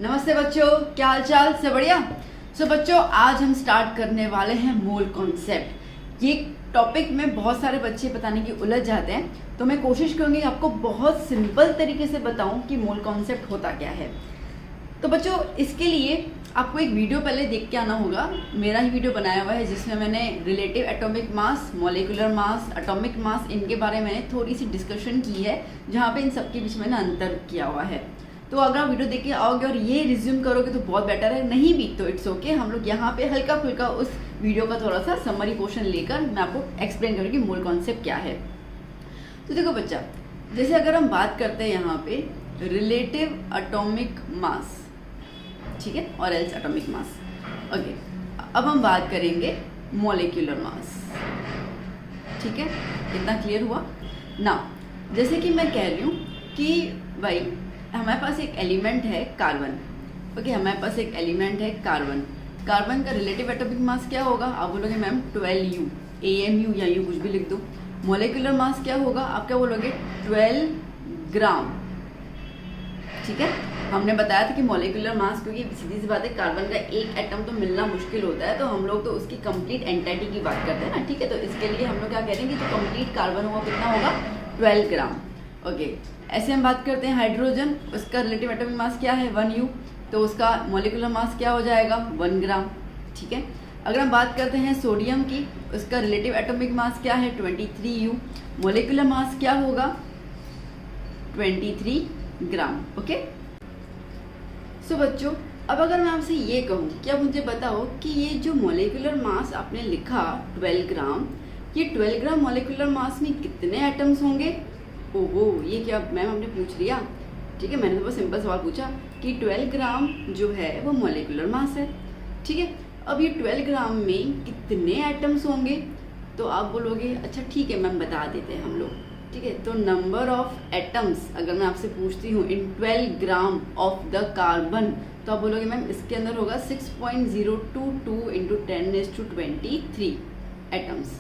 नमस्ते बच्चों, क्या हाल चाल? सब बढ़िया। बच्चों, आज हम स्टार्ट करने वाले हैं मोल कॉन्सेप्ट। ये टॉपिक में बहुत सारे बच्चे बताने की उलझ जाते हैं, तो मैं कोशिश करूंगी आपको बहुत सिंपल तरीके से बताऊं कि मोल कॉन्सेप्ट होता क्या है। तो बच्चों, इसके लिए आपको एक वीडियो पहले देख के आना होगा। मेरा ही वीडियो बनाया हुआ है जिसमें मैंने relative atomic mass, molecular mass, atomic mass, इनके बारे में थोड़ी सी डिस्कशन की है, जहाँ पे इन सबके बीच में ना अंतर किया हुआ है। तो अगर आप वीडियो देख के आओगे और ये रिज्यूम करोगे तो बहुत बेटर है, नहीं भी तो इट्स ओके। हम लोग यहाँ पे हल्का फुल्का उस वीडियो का थोड़ा सा समरी पोर्शन लेकर मैं आपको एक्सप्लेन करूँगी मोल कॉन्सेप्ट क्या है। तो देखो बच्चा, जैसे अगर हम बात करते हैं यहाँ पे रिलेटिव एटॉमिक मास, ठीक है, और एल्स एटॉमिक मास, ओके। अब हम बात करेंगे मॉलिक्यूलर मास, ठीक है। इतना क्लियर हुआ ना? जैसे कि मैं कह रही हूँ कि भाई हमारे पास एक एलिमेंट है कार्बन, ओके। हमारे पास एक एलिमेंट है कार्बन। कार्बन का रिलेटिव एटॉमिक मास क्या होगा? आप बोलोगे मैम 12U, AMU या यू कुछ भी लिख दो। मॉलिक्यूलर मास क्या होगा? आप क्या बोलोगे? 12 ग्राम, ठीक है। हमने बताया था कि मॉलिक्यूलर मास, क्योंकि सीधी सी बात है कार्बन का एक एटम तो मिलना मुश्किल होता है, तो हम लोग तो उसकी कंप्लीट एंटिटी की बात करते हैं ना, ठीक है। तो इसके लिए हम लोग क्या कह रहे हैं कि जो कंप्लीट कार्बन होगा कितना होगा? 12 ग्राम, ओके। ऐसे हम बात करते हैं हाइड्रोजन, उसका रिलेटिव एटॉमिक मास क्या है? 1U, तो उसका मॉलिक्यूलर मास क्या हो जाएगा? 1 ग्राम, ठीक है। अगर हम बात करते हैं सोडियम की, उसका रिलेटिव एटॉमिक मास क्या है? 23U, मॉलिक्यूलर मास क्या होगा? 23 ग्राम, ओके। सो बच्चों, अब अगर मैं आपसे ये कहूँ कि अब मुझे बताओ कि ये जो मॉलिक्यूलर मास आपने लिखा 12 ग्राम, ये 12 ग्राम मॉलिक्यूलर मास में कितने एटम्स होंगे? ओहो, ये क्या मैम आपने पूछ लिया? ठीक है, मैंने तो बस सिंपल सवाल पूछा कि 12 ग्राम जो है वो मॉलिक्यूलर मास है, ठीक है। अब ये 12 ग्राम में कितने एटम्स होंगे? तो आप बोलोगे अच्छा ठीक है मैम, बता देते हैं हम लोग, ठीक है। तो नंबर ऑफ एटम्स अगर मैं आपसे पूछती हूँ इन 12 ग्राम ऑफ द कार्बन, तो आप बोलोगे मैम इसके अंदर होगा 6.022 इंटू 10⁻23 एटम्स।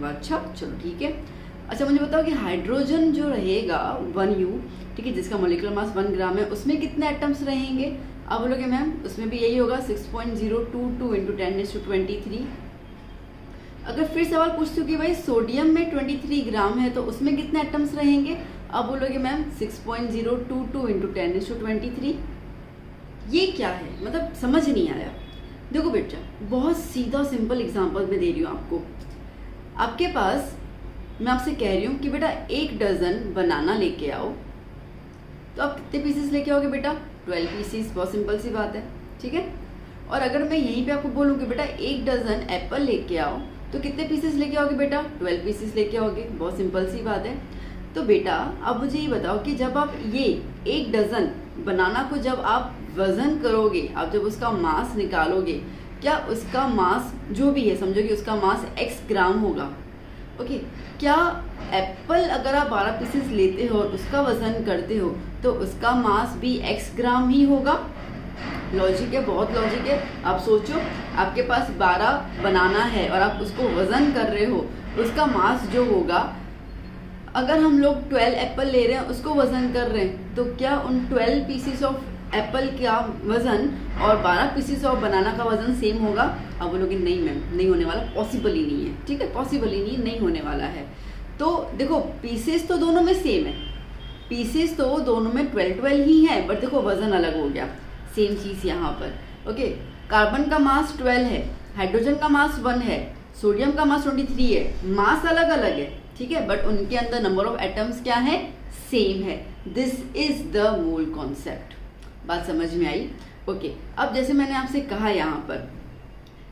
अच्छा चलो ठीक है। अच्छा मुझे बताओ कि हाइड्रोजन जो रहेगा 1U, ठीक है, जिसका मॉलिक्यूलर मास 1 ग्राम है, उसमें कितने एटम्स रहेंगे? आप बोलोगे मैम उसमें भी यही होगा 6.022 इंटू 10⁻23। अगर फिर सवाल पूछती हूँ कि भाई सोडियम में 23 ग्राम है तो उसमें कितने एटम्स रहेंगे? आप बोलोगे मैम 6.022 इंटू 10⁻23। ये क्या है? मतलब समझ नहीं आया। देखो बेटा, बहुत सीधा सिंपल एग्जाम्पल मैं दे रही हूँ आपको। आपके पास, मैं आपसे कह रही हूँ कि बेटा 1 डजन बनाना लेके आओ, तो आप कितने पीसेस लेके आओगे बेटा? 12 पीसेस। बहुत सिंपल सी बात है, ठीक है। और अगर मैं यहीं पे आपको बोलूँ कि बेटा 1 डजन एप्पल लेके आओ, तो कितने पीसेस लेके आओगे बेटा? 12 पीसेस लेके आओगे। बहुत सिंपल सी बात है। तो बेटा अब मुझे ये बताओ कि जब आप ये 1 डजन बनाना को जब आप वजन करोगे, आप जब उसका मास निकालोगे, क्या उसका मास जो भी है, समझो कि उसका मास x ग्राम होगा, ओके। क्या एप्पल अगर आप 12 पीसेस लेते हो और उसका वजन करते हो तो उसका मास भी x ग्राम ही होगा? लॉजिक है, बहुत लॉजिक है। आप सोचो, आपके पास 12 बनाना है और आप उसको वजन कर रहे हो, उसका मास जो होगा, अगर हम लोग 12 एप्पल ले रहे हैं उसको वजन कर रहे हैं, तो क्या उन 12 पीसेस ऑफ एप्पल का वजन और 12 पीसेस ऑफ बनाना का वजन सेम होगा? अब बोलोगे नहीं मैम, नहीं होने वाला, पॉसिबल ही नहीं है, ठीक है, पॉसिबल ही नहीं होने वाला है। तो देखो पीसेस तो दोनों में सेम है, पीसेस तो दोनों में 12 ही है, बट देखो वजन अलग हो गया। सेम चीज़ यहाँ पर, ओके। कार्बन का मास 12 है, हाइड्रोजन का मास 1 है, सोडियम का मास 23 है, मास अलग अलग है, ठीक है, बट उनके अंदर नंबर ऑफ एटम्स क्या है? सेम है। This is the mole concept. बात समझ में आई? ओके। अब जैसे मैंने आपसे कहा यहाँ पर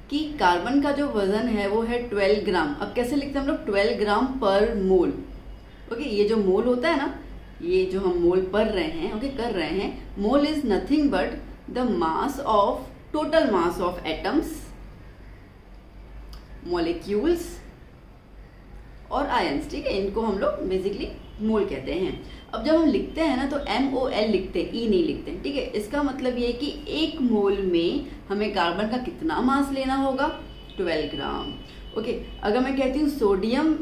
कि कार्बन का जो वजन है वो है 12 ग्राम। अब कैसे लिखते हैं हम लोग? 12 ग्राम पर मोल, ओके। ये जो मोल होता है ना, ये जो हम मोल पढ़ रहे हैं, ओके, कर रहे हैं, mole is nothing but the mass of, total mass of atoms, molecules और आयंस, ठीक है। इनको हम लोग बेसिकली मोल कहते हैं। अब जब हम लिखते हैं ना तो MOL लिखते हैं, E नहीं लिखते हैं, ठीक है। इसका मतलब ये है कि 1 मोल में हमें कार्बन का कितना मास लेना होगा? 12 ग्राम, ओके। अगर मैं कहती हूँ सोडियम,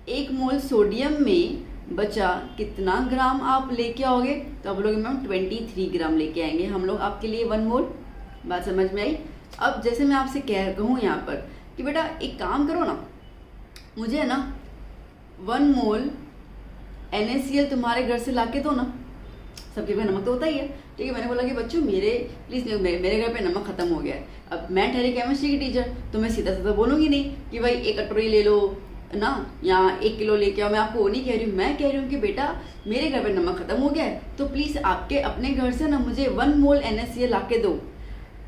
1 मोल सोडियम में बचा कितना ग्राम आप लेके आओगे, तो आप बोलोगे मैम 23 ग्राम लेके आएंगे हम लोग आपके लिए 1 मोल। बात समझ में आई। अब जैसे मैं आपसे कहूँ यहाँ पर कि बेटा एक काम करो ना, मुझे है ना 1 मोल NaCl तुम्हारे घर से लाके दो ना। सबके घर नमक तो होता ही है, ठीक है। मैंने बोला कि बच्चों मेरे घर पे नमक खत्म हो गया है। अब मैं ठहरी केमिस्ट्री की टीचर, तो मैं सीधा सीधा बोलूँगी नहीं कि भाई 1 कटोरी ले लो ना, या 1 किलो लेके आओ। मैं आपको वो नहीं कह रही हूँ, मैं कह रही हूँ कि बेटा मेरे घर पे नमक खत्म हो गया है, तो प्लीज़ आपके अपने घर से ना मुझे 1 मोल NaCl ला के दो।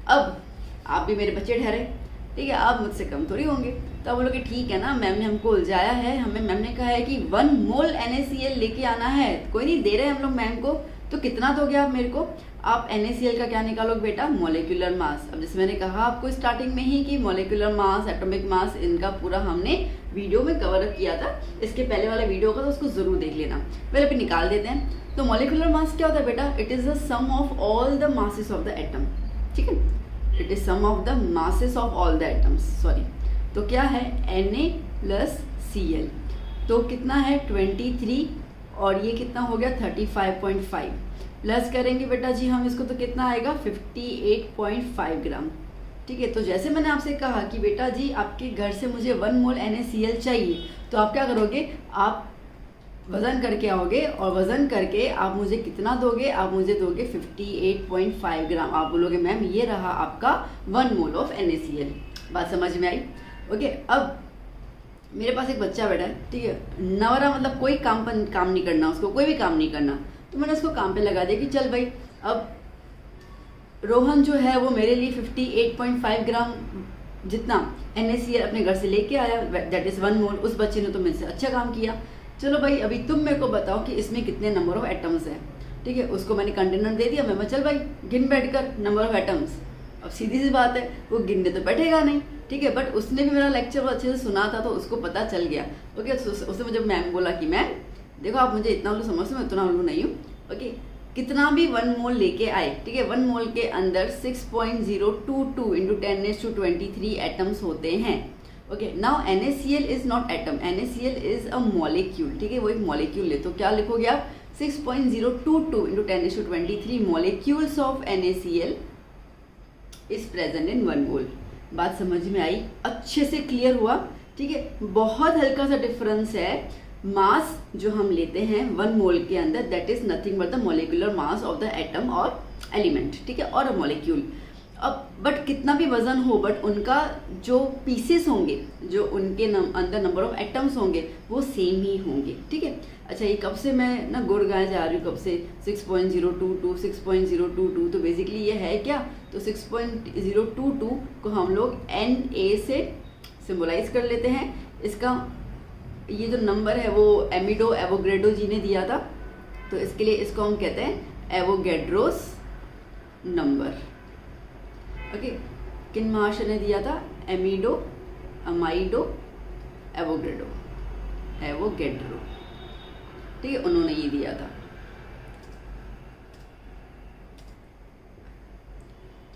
अब आप भी मेरे बच्चे ठहरे, ठीक है, आप मुझसे कम थोड़ी होंगे। तो आप बोलोगे ठीक है ना मैम ने हमको उलझाया है, हमें मैम ने कहा है कि 1 मोल NaCl लेके आना है, कोई नहीं दे रहे हम लोग मैम को, तो कितना दोगे आप मेरे को। आप NaCl का क्या निकालोगे बेटा, मॉलिक्यूलर मास। अब जैसे मैंने कहा आपको स्टार्टिंग में ही कि मॉलिक्यूलर मास, एटॉमिक मास, इनका पूरा हमने वीडियो में कवर अप किया था। इसके पहले वाला वीडियो का तो उसको जरूर देख लेना। पहले अभी निकाल देते हैं। तो मॉलिक्यूलर मास क्या होता है बेटा, it is the sum of all the masses of the atom, ठीक है, it is sum of the masses of all the atoms, sorry. तो क्या है Na प्लस Cl, तो कितना है 23 और ये कितना हो गया 35.5, प्लस करेंगे बेटा जी हम इसको, तो कितना आएगा 58.5 ग्राम, ठीक है। तो जैसे मैंने आपसे कहा कि बेटा जी आपके घर से मुझे 1 मोल NaCl चाहिए, तो आप क्या करोगे, आप वज़न करके आओगे और वज़न करके आप मुझे कितना दोगे, आप मुझे दोगे 58.5 ग्राम। आप बोलोगे मैम ये रहा आपका 1 मोल ऑफ NaCl। बात समझ में आई। ओके, अब मेरे पास एक बच्चा बैठा है, ठीक है, नवरा, मतलब कोई काम नहीं करना उसको, कोई भी काम नहीं करना। तो मैंने उसको काम पे लगा दिया कि चल भाई, अब रोहन जो है वो मेरे लिए 58.5 ग्राम जितना NaCl अपने घर से लेके आया, दैट इज़ 1 मोल। उस बच्चे ने तो मेरे से अच्छा काम किया। चलो भाई अभी तुम मेरे को बताओ कि इसमें कितने नंबर ऑफ एटम्स हैं, ठीक है। उसको मैंने कंटेनर दे दिया, मैं चल भाई गिन बैठ कर नंबर ऑफ एटम्स। अब सीधी सी बात है, वो गिनने तो बैठेगा नहीं, ठीक है, बट उसने भी मेरा लेक्चर बहुत अच्छे से सुना था, तो उसको पता चल गया। ओके, उसने मुझे मैम बोला कि मैम देखो आप मुझे इतना उल्लू समझते, मैं उतना उल्लू नहीं हूँ। ओके, कितना भी 1 मोल लेके आए, ठीक है, 1 मोल के अंदर 6.022 इंटू 10⁻23 एटम्स होते हैं। Okay, now NaCl is not atom, NaCl is a molecule, ठीक है, वो एक मॉलिक्यूल है। तो क्या लिखोगे आप 6.022 into 10⁻23 molecules of NaCl is present in 1 मोल। बात समझ में आई, अच्छे से क्लियर हुआ, ठीक है। बहुत हल्का सा डिफरेंस है, मास जो हम लेते हैं 1 मोल के अंदर, that is nothing but the molecular mass of the atom और एलिमेंट, ठीक है, और अ मॉलिक्यूल। अब बट कितना भी वजन हो, बट उनका जो पीसेस होंगे, जो उनके अंदर नंबर ऑफ एटम्स होंगे वो सेम ही होंगे, ठीक है। अच्छा, ये कब से मैं ना गुड़ गाया जा रही हूँ, कब से 6.022 6.022, तो बेसिकली ये है क्या, तो 6.022 को हम लोग Na से सिम्बोलाइज कर लेते हैं। इसका ये जो नंबर है वो एवोगैड्रो जी ने दिया था, तो इसके लिए इसको हम कहते हैं एवोगैड्रोस नंबर। ओके, किन महाशय ने दिया था, अमाइडो एवोगैड्रो, ठीक है, उन्होंने ये दिया था।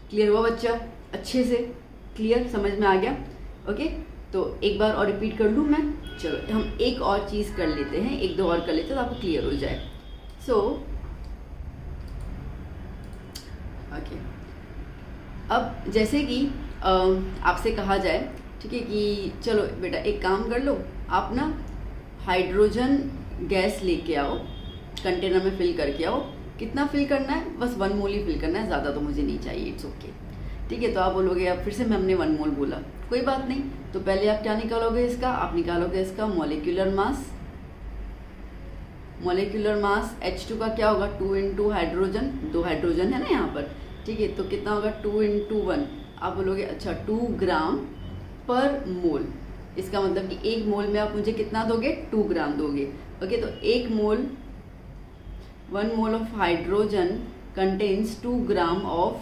क्लियर हुआ बच्चा, अच्छे से क्लियर समझ में आ गया। ओके, तो एक बार और रिपीट कर लूँ मैं, चलो हम एक और चीज़ कर लेते हैं, 1-2 और कर लेते हैं तो आपको क्लियर हो जाए। सो ओके, अब जैसे कि आपसे कहा जाए, ठीक है, कि चलो बेटा एक काम कर लो, आप ना हाइड्रोजन गैस लेके आओ, कंटेनर में फिल करके आओ। कितना फिल करना है, बस 1 मोल ही फिल करना है, ज़्यादा तो मुझे नहीं चाहिए, इट्स ओके, ठीक है। तो आप बोलोगे अब फिर से हमने 1 मोल बोला, कोई बात नहीं। तो पहले आप क्या निकालोगे इसका, आप निकालोगे इसका molecular mass. Molecular mass H2 का क्या होगा, 2 इंटू हाइड्रोजन, 2 हाइड्रोजन है ना यहाँ पर, ठीक है, तो कितना होगा 2 इंटू 1। आप बोलोगे अच्छा 2 ग्राम पर मोल, इसका मतलब कि 1 मोल में आप मुझे कितना दोगे, 2 ग्राम दोगे। ओके, तो 1 मोल 1 mole of hydrogen contains 2 gram of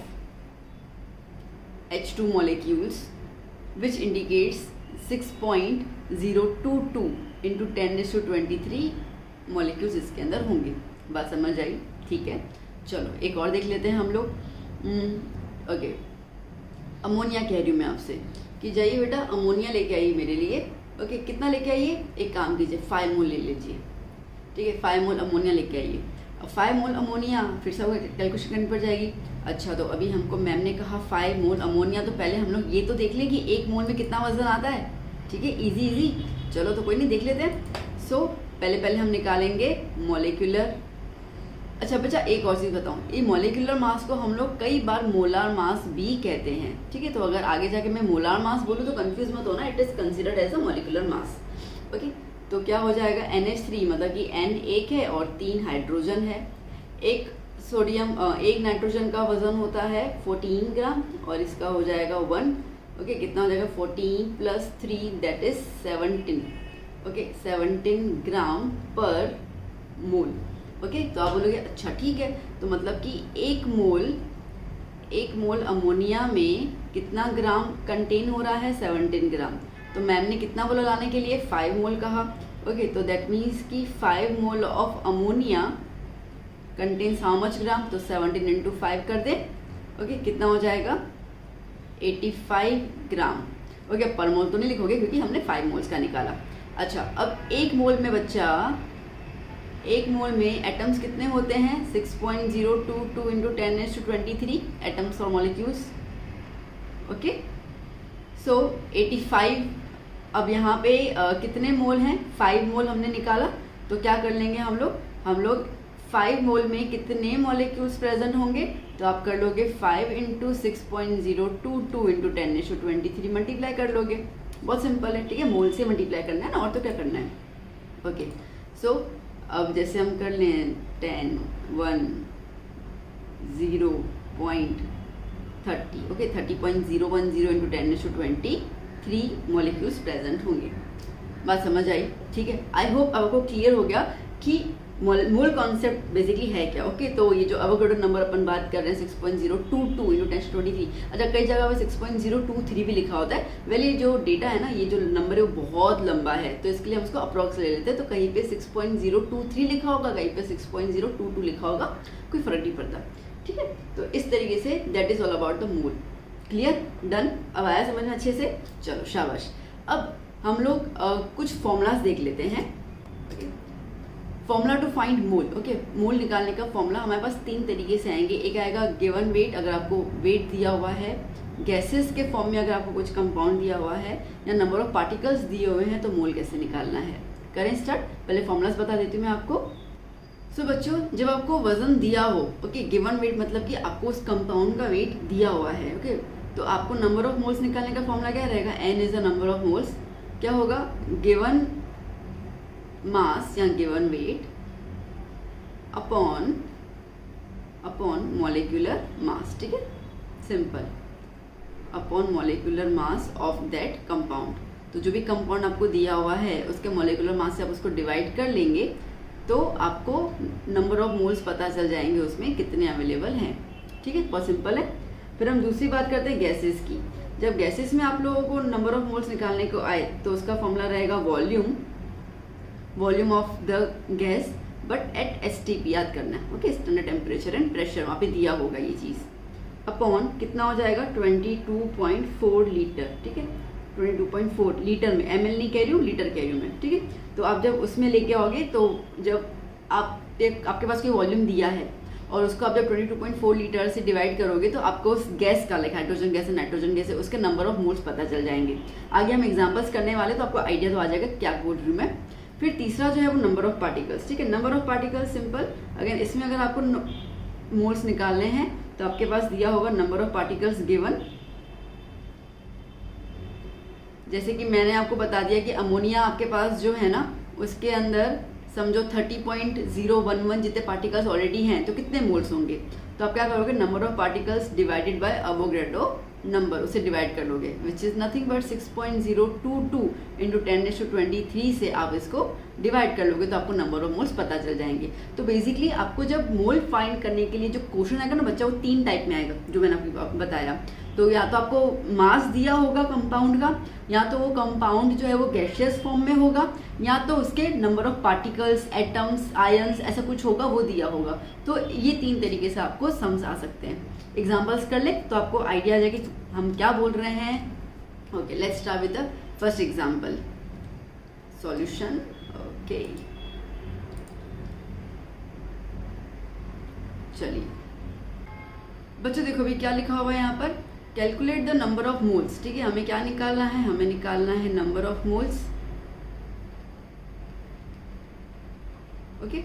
H2 molecules which indicates 6.022 into 10⁻23 molecules इसके अंदर होंगे। बात समझ आई, ठीक है। चलो एक और देख लेते हैं हम लोग। ओके, अमोनिया कह रही हूँ मैं आपसे कि जाइए बेटा अमोनिया लेके आइए मेरे लिए। ओके, कितना लेके आइए, एक काम कीजिए 5 मोल ले लीजिए। ठीक है, 5 मोल अमोनिया लेके आइए। अब 5 मोल अमोनिया फिर से कैलकुलेशन करनी पड़ जाएगी। अच्छा, तो अभी हमको मैम ने कहा 5 मोल अमोनिया, तो पहले हम लोग ये तो देख लें कि 1 मोल में कितना वजन आता है। ठीक है, इजी। चलो तो कोई नहीं, देख लेते हैं। सो पहले हम निकालेंगे मॉलिक्यूलर। अच्छा बच्चा, एक और चीज़ बताऊँ, ये मॉलिक्यूलर मास को हम लोग कई बार मोलार मास भी कहते हैं। ठीक है, तो अगर आगे जाके मैं मोलार मास बोलूँ तो कंफ्यूज मत होना, it is considered as a molecular mass. Okay, तो क्या हो जाएगा, NH3 मतलब कि N एक है और 3 हाइड्रोजन है। एक नाइट्रोजन का वजन होता है 14 ग्राम और इसका हो जाएगा 1। ओके, कितना हो जाएगा 14 + 3 दैट इज 17। ओके, 17 ग्राम पर मोल। ओके, तो आप बोलोगे अच्छा ठीक है, तो मतलब कि 1 मोल अमोनिया में कितना ग्राम कंटेन हो रहा है, 17 ग्राम। तो मैम ने कितना बोला लाने के लिए, 5 मोल कहा। ओके, तो दैट मीन्स कि 5 mole of ammonia contains how much ग्राम, तो 17 × 5 कर दे। ओके, कितना हो जाएगा 85 ग्राम। ओके, पर मोल तो नहीं लिखोगे क्योंकि हमने 5 मोल्स का निकाला। अच्छा, अब 1 मोल में बच्चा, 1 मोल में एटम्स कितने होते हैं, 6.022 × 10⁻23 एटम्स और मॉलिक्यूल्स। ओके, सो 85। अब यहाँ पे कितने मोल हैं, 5 मोल हमने निकाला, तो क्या कर लेंगे हम लोग 5 मोल में कितने मॉलिक्यूल्स प्रेजेंट होंगे, तो आप कर लोगे 5 × 6.022 × 10⁻23 मल्टीप्लाई कर लोगे। बहुत सिंपल है। ठीक है, मोल से मल्टीप्लाई करना है ना, और तो क्या करना है। ओके, सो अब जैसे हम कर लें 10, 1, 0.30। ओके, 30.010 × 10⁻23 मॉलिक्यूल्स प्रेजेंट होंगे। बात समझ आई। ठीक है, आई होप आपको क्लियर हो गया कि मोल कॉन्सेप्ट बेसिकली है क्या। ओके, तो ये जो एवोगाड्रो नंबर अपन बात कर रहे हैं 6.022 × 10⁻23। अच्छा, कई जगह पे 6.023 भी लिखा होता है। वेल ये जो डेटा है ना, ये जो नंबर है वो बहुत लंबा है, तो इसके लिए हम उसको अप्रॉक्स ले लेते हैं। तो कहीं पे 6.023 लिखा होगा, कहीं पे 6.022 लिखा होगा, कोई फर्क नहीं पड़ता। ठीक है, तो इस तरीके say that is all about the mole. Clear, done, अब आया समझ में अच्छे से। चलो शाबाश। अब हम लोग कुछ फॉर्मूलाज देख लेते हैं। Formula to find mole. Okay, mole निकालने का फॉर्मूला हमारे पास 3 तरीके से आएंगे। एक आएगा गिवन वेट, अगर आपको वेट दिया हुआ है, गैसेस के फॉर्म में अगर आपको कुछ कंपाउंड दिया हुआ है, या नंबर ऑफ पार्टिकल्स दिए हुए हैं, तो मोल कैसे निकालना है। करें स्टार्ट। पहले फॉर्मूलाज बता देती हूँ मैं आपको। सो बच्चों, जब आपको वजन दिया हो, ओके, गिवन वेट मतलब कि आपको उस कंपाउंड का वेट दिया हुआ है। ओके, तो आपको नंबर ऑफ मोल्स निकालने का फॉर्मूला क्या रहेगा, N is the number of moles. क्या होगा, गिवन मास या given weight upon molecular mass. ठीक है, simple, upon molecular mass of that compound. तो जो भी कंपाउंड आपको दिया हुआ है उसके मॉलिक्यूलर मास से आप उसको डिवाइड कर लेंगे, तो आपको नंबर ऑफ मोल्स पता चल जाएंगे उसमें कितने अवेलेबल हैं। ठीक है, बहुत सिंपल है। फिर हम दूसरी बात करते हैं गैसेस की। जब गैसेस में आप लोगों को नंबर ऑफ मोल्स निकालने को आए, तो उसका फॉर्मूला रहेगा volume of the gas but at STP, याद करना है। Okay, standard temperature and pressure, वहाँ पे दिया होगा ये चीज़। अपॉन कितना हो जाएगा, 22.4 लीटर। ठीक है, 22.4 लीटर में, ml नहीं कह रही हूँ, लीटर कह रही हूँ मैं। ठीक है, तो आप जब उसमें लेके आओगे, तो जब आपके पास कोई वॉल्यूम दिया है और उसको आप जब 22.4 लीटर से डिवाइड करोगे, तो आपको उस गैस का, लाइक हाइड्रोजन गैस है, नाइट्रोजन गैस है, उसके नंबर ऑफ मोल्स पता चल जाएंगे। आगे हम एग्जांपल्स करने वाले, तो आपको आइडिया तो आ जाएगा क्या बोल रही हूँ मैं। फिर तीसरा जो है वो नंबर ऑफ पार्टिकल्स। ठीक है, नंबर ऑफ पार्टिकल्स सिंपल, अगर इसमें अगर आपको मोल्स निकालने हैं, तो आपके पास दिया होगा नंबर ऑफ पार्टिकल्स गिवन। जैसे कि मैंने आपको बता दिया कि अमोनिया आपके पास जो है ना, उसके अंदर समझो 30.011 जितने पार्टिकल्स ऑलरेडी हैं, तो कितने मोल्स होंगे। तो आप क्या करोगे, number of particles divided by Avogadro number, उसे डिवाइड कर लोगे, विच इज नथिंग बट 6.022 × 10⁻23 से आप इसको डिवाइड कर लोगे, तो आपको नंबर ऑफ मोल्स पता चल जाएंगे। तो बेसिकली आपको जब मोल फाइंड करने के लिए जो क्वेश्चन आएगा ना बच्चा, वो 3 टाइप में आएगा, जो मैंने आपको बताया। तो या तो आपको मास दिया होगा कंपाउंड का, या तो वो कंपाउंड जो है वो गैसियस फॉर्म में होगा, या तो उसके number of particles, atoms, ions, ऐसा कुछ होगा, वो दिया होगा। तो ये 3 तरीके से आपको समझ आ सकते हैं। एग्जाम्पल्स कर ले तो आपको आइडिया आ जाएगा कि हम क्या बोल रहे हैं। Okay, let's start with the first example. Solution. Okay, चलिए बच्चों देखो भी क्या लिखा हुआ है यहाँ पर, calculate the number of moles. ठीक है, हमें क्या निकालना है, हमें निकालना है number of moles okay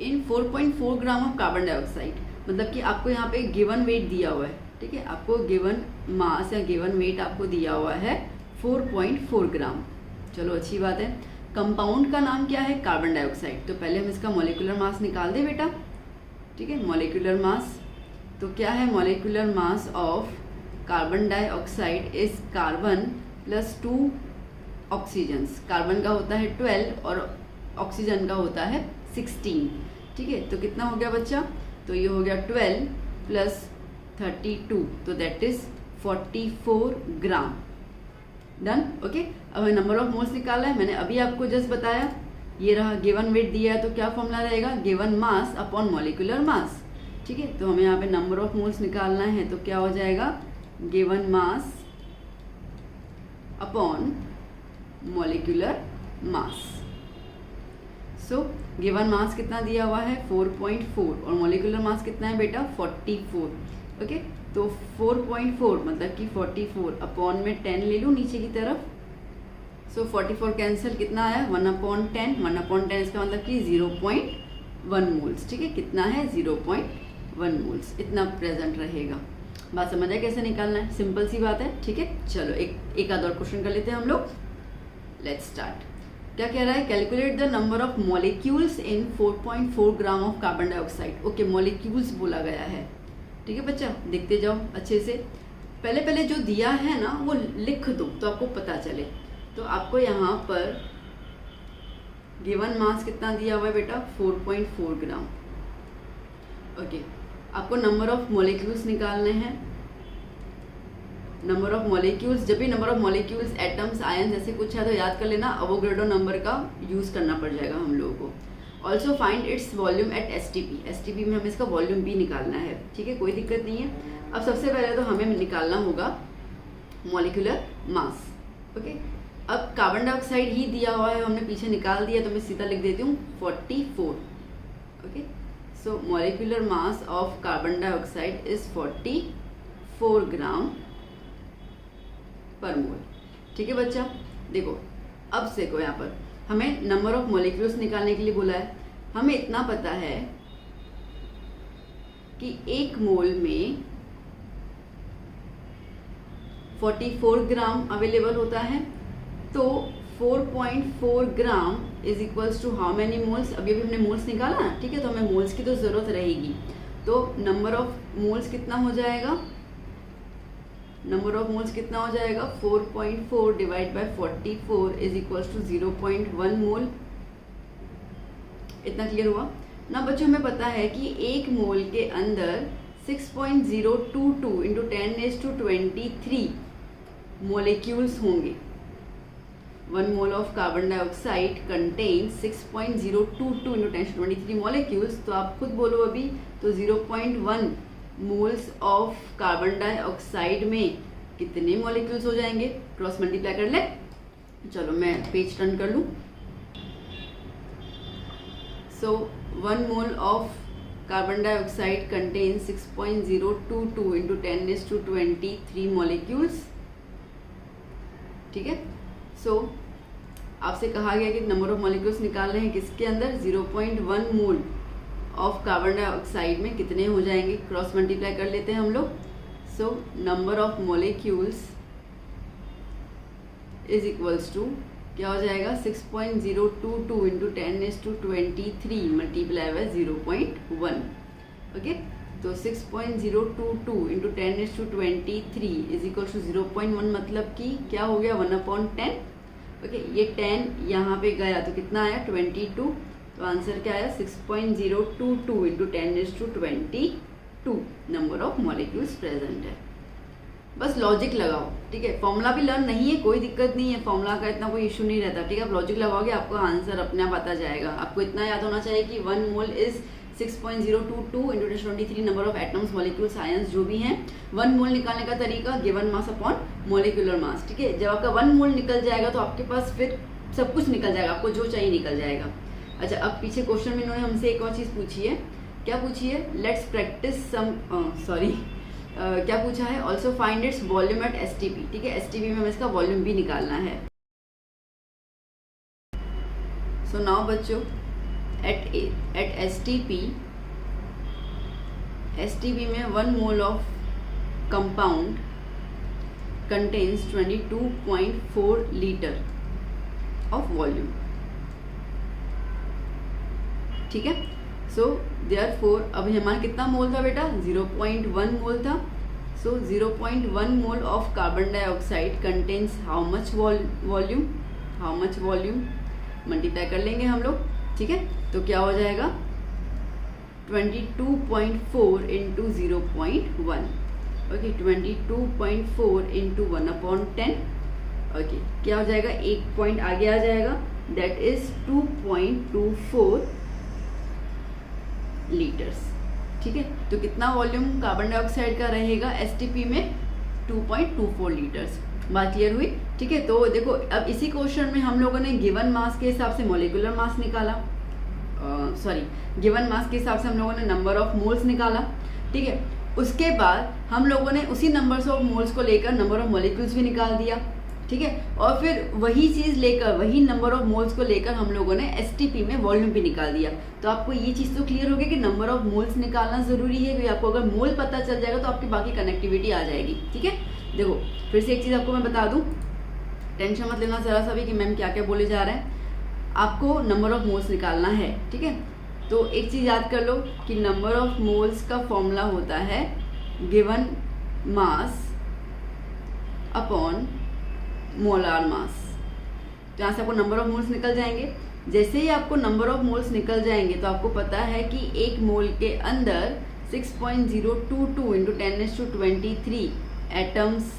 in 4.4 gram of carbon dioxide. मतलब कि आपको यहाँ पे गिवन वेट दिया हुआ है। ठीक है, आपको गिवन मास या गिवन वेट आपको दिया हुआ है 4.4 ग्राम। चलो अच्छी बात है। कंपाउंड का नाम क्या है, कार्बन डाइऑक्साइड। तो पहले हम इसका मॉलिक्यूलर मास निकाल दें बेटा। ठीक है, मॉलिक्यूलर मास तो क्या है, molecular mass of carbon dioxide is carbon plus 2 oxygens. Carbon का होता है 12 और ऑक्सीजन का होता है 16। ठीक है, तो कितना हो गया बच्चा, तो ये हो गया 12 प्लस 32, तो that is 44 gram. Done. Okay, अब हमें नंबर ऑफ मोल्स निकालना है। मैंने अभी आपको जस्ट बताया, ये रहा गिवन वेट दिया है, तो क्या फॉर्मूला रहेगा, given mass upon molecular mass. ठीक है, तो हमें यहाँ पे नंबर ऑफ मोल्स निकालना है, तो क्या हो जाएगा, given mass upon molecular mass. So given mass कितना दिया हुआ है 4.4 और मॉलिक्यूलर मास कितना है बेटा 44। ओके, तो 4.4 मतलब कि 44 अपॉन में 10 ले लूँ नीचे की तरफ। सो 44 कैंसिल, कितना आया 1/10। 1/10 इसका मतलब कि 0.1 मोल्स। ठीक है, कितना है 0.1 मोल्स, इतना प्रेजेंट रहेगा। बात समझ आए कैसे निकालना है, सिंपल सी बात है। ठीक है, चलो एक आध और क्वेश्चन कर लेते हैं हम लोग। Let's start. क्या कह रहा है, calculate the number of molecules in 4.4 gram of carbon dioxide. Okay, molecules बोला गया है। ठीक है बच्चा, देखते जाओ अच्छे से। पहले जो दिया है ना वो लिख दो तो आपको पता चले। तो आपको यहाँ पर गिवन मास कितना दिया हुआ है बेटा 4.4 ग्राम। ओके, आपको नंबर ऑफ मॉलिक्यूल्स निकालने हैं। नंबर ऑफ मॉलिक्यूल्स, जब भी number of molecules atoms ion जैसे कुछ है तो याद कर लेना अवोगाड्रो नंबर का यूज करना पड़ जाएगा हम लोगों को। Also find its volume at STP. STP में हमें इसका वॉल्यूम भी निकालना है। ठीक है, कोई दिक्कत नहीं है। अब सबसे पहले तो हमें निकालना होगा मॉलिक्यूलर मास। ओके, अब कार्बन डाइऑक्साइड ही दिया हुआ है, हमने पीछे निकाल दिया, तो मैं सीधा लिख देती हूँ 44। Okay, so molecular mass of carbon dioxide is 44 ग्राम पर मोल। ठीक है बच्चा, देखो अब देखो यहाँ पर हमें नंबर ऑफ मॉलिक्यूल्स निकालने के लिए बोला है। हमें इतना पता है कि एक मोल में 44 ग्राम अवेलेबल होता है। तो 4.4 gram is equals to how many moles. अभी हमने मोल्स निकाला ना, ठीक है, तो हमें मोल्स की तो जरूरत रहेगी। तो नंबर ऑफ मोल्स कितना हो जाएगा, नंबर ऑफ मोल्स कितना हो जाएगा 4.4 divide by 44 is equals to 0.1 mole. इतना क्लियर हुआ ना बच्चों। हमें पता है कि एक मोल के अंदर 6.022 इंटू 10⁻23 मोलिक्यूल्स होंगे। 1 mole of carbon dioxide contains 6.022 into 10⁻23 molecules. तो आप खुद बोलो अभी, तो 0.1 मोल्स ऑफ कार्बन डाइऑक्साइड में कितने मॉलिक्यूल्स हो जाएंगे, क्रॉस मल्टीप्लाई कर ले। चलो मैं पेज टर्न कर लूं। सो 1 mole of carbon dioxide contains 6.022 into 10⁻23 molecules. ठीक है, सो आपसे कहा गया कि नंबर ऑफ मॉलिक्यूल्स निकालने हैं किसके अंदर, 0.1 मोल ऑफ कार्बन डाइऑक्साइड में कितने हो जाएंगे, क्रॉस मल्टीप्लाई कर लेते हैं हम लोग। So number of molecules is equals to क्या हो जाएगा 6.022 इंटू 10⁻23 मल्टीप्लाई बाय 0.1। ओके, तो 6.022 इंटू 10⁻23 इज इक्वल टू 0.1 मतलब कि क्या हो गया 1/10। ओके, ये 10 यहाँ पे गया तो कितना आया 22। तो आंसर क्या आया 6.022 into 10⁻22 number of molecules present है। बस लॉजिक लगाओ। ठीक है, फॉर्मूला भी लर्न नहीं है, कोई दिक्कत नहीं है, फॉर्मूला का इतना कोई इशू नहीं रहता। ठीक है, आप लॉजिक लगाओगे आपको आंसर अपने आप आता जाएगा। आपको इतना याद होना चाहिए कि 1 mole is 6.022 into 10⁻23 number of atoms molecules ions जो भी हैं। 1 मोल निकालने का तरीका given mass upon molecular mass. ठीक है, जब आपका 1 मोल निकल जाएगा तो आपके पास फिर सब कुछ निकल जाएगा, आपको जो चाहिए निकल जाएगा। अच्छा, अब पीछे क्वेश्चन में इन्होंने हमसे एक और चीज़ पूछी है क्या पूछी है, लेट्स प्रैक्टिस सम क्या पूछा है, also find its volume at STP. ठीक है, एसटीपी में हमें इसका वॉल्यूम भी निकालना है। सो नाउ बच्चों एट एसटीपी में 1 mole of compound contains 22.4 litre of volume. ठीक है, सो देयरफॉर अब हमारा कितना मोल था बेटा, 0.1 मोल था। सो 0.1 mole of carbon dioxide contains how much volume, multiply कर लेंगे हम लोग। ठीक है, तो क्या हो जाएगा 22.4 इंटू 0.1। Okay, 22.4 into 1/10। ओके, क्या हो जाएगा, एक पॉइंट आगे आ जाएगा, दैट इज 2.24 लीटर्स। ठीक है, तो कितना वॉल्यूम कार्बन डाइऑक्साइड का रहेगा एसटीपी में, 2.24 लीटर्स। बात क्लियर हुई। ठीक है, तो देखो अब इसी क्वेश्चन में हम लोगों ने गिवन मास के हिसाब से मॉलिक्यूलर मास निकाला, गिवन मास के हिसाब से हम लोगों ने नंबर ऑफ मोल्स निकाला। ठीक है, उसके बाद हम लोगों ने उसी नंबर्स ऑफ मोल्स को लेकर नंबर ऑफ मॉलिक्यूल्स भी निकाल दिया। ठीक है, और फिर वही चीज़ लेकर, वही नंबर ऑफ मोल्स को लेकर हम लोगों ने एसटीपी में वॉल्यूम भी निकाल दिया। तो आपको ये चीज़ तो क्लियर हो गई कि नंबर ऑफ मोल्स निकालना ज़रूरी है, क्योंकि आपको अगर मोल पता चल जाएगा तो आपकी बाकी कनेक्टिविटी आ जाएगी। ठीक है, देखो फिर से एक चीज़ आपको मैं बता दूँ, टेंशन मत लेना ज़रा सा भी कि मैम क्या क्या बोले जा रहे हैं। आपको नंबर ऑफ मोल्स निकालना है। ठीक है, तो एक चीज़ याद कर लो कि नंबर ऑफ मोल्स का फॉर्मूला होता है गिवन मास अपॉन मोलार मास। तो यहाँ से आपको नंबर ऑफ मोल्स निकल जाएंगे। जैसे ही आपको नंबर ऑफ मोल्स निकल जाएंगे तो आपको पता है कि एक मोल के अंदर 6.022 into 10⁻23 atoms,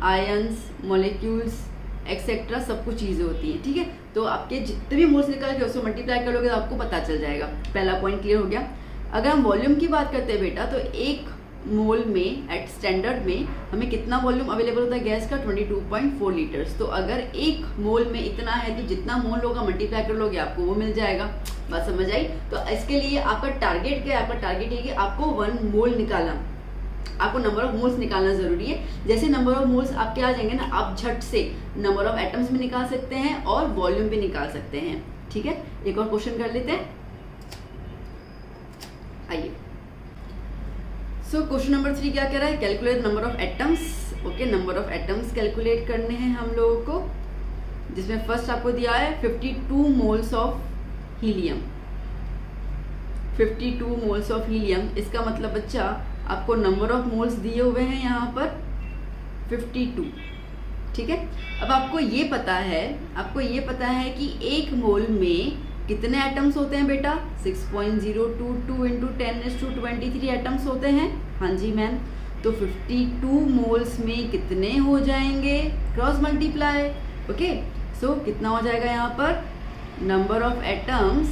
ions, molecules etcetera सब कुछ चीज़ें होती हैं। ठीक है, तो आपके जितने भी मोल्स निकल के उसको मल्टीप्लाई करोगे तो आपको पता चल जाएगा। पहला पॉइंट क्लियर हो गया। अगर हम वॉल्यूम की बात करते हैं बेटा, तो एक मोल में एट स्टैंडर्ड में हमें कितना वॉल्यूम अवेलेबल होता है गैस का, 22.4 लीटर्स। तो अगर एक मोल में इतना है तो जितना मोल होगा मल्टीप्लाई कर लोगे आपको वो मिल जाएगा। बात समझ आई। तो इसके लिए आपका टारगेट क्या है, आपका टारगेट ये कि आपको 1 मोल निकालना, आपको नंबर ऑफ मोल्स निकालना जरूरी है। जैसे नंबर ऑफ मोल्स आपके आ जाएंगे ना, आप झट से नंबर ऑफ एटम्स भी निकाल सकते हैं और वॉल्यूम भी निकाल सकते हैं। ठीक है, एक और क्वेश्चन कर लेते हैं, आइए। सो क्वेश्चन नंबर 3 क्या कह रहा है, calculate number of atoms. Okay, number of atoms calculate करने हैं हम लोगों को, जिसमें फर्स्ट आपको दिया है 52 moles of helium. 52 moles of helium, इसका मतलब बच्चा आपको नंबर ऑफ मोल्स दिए हुए हैं यहाँ पर 52। ठीक है, अब आपको ये पता है कि एक मोल में कितने एटम्स होते हैं बेटा, 6.022 इंटू 10⁻23 एटम्स होते हैं। हाँ जी मैम, तो 52 मोल्स में कितने हो जाएंगे, क्रॉस मल्टीप्लाई। ओके, सो कितना हो जाएगा यहाँ पर, number of atoms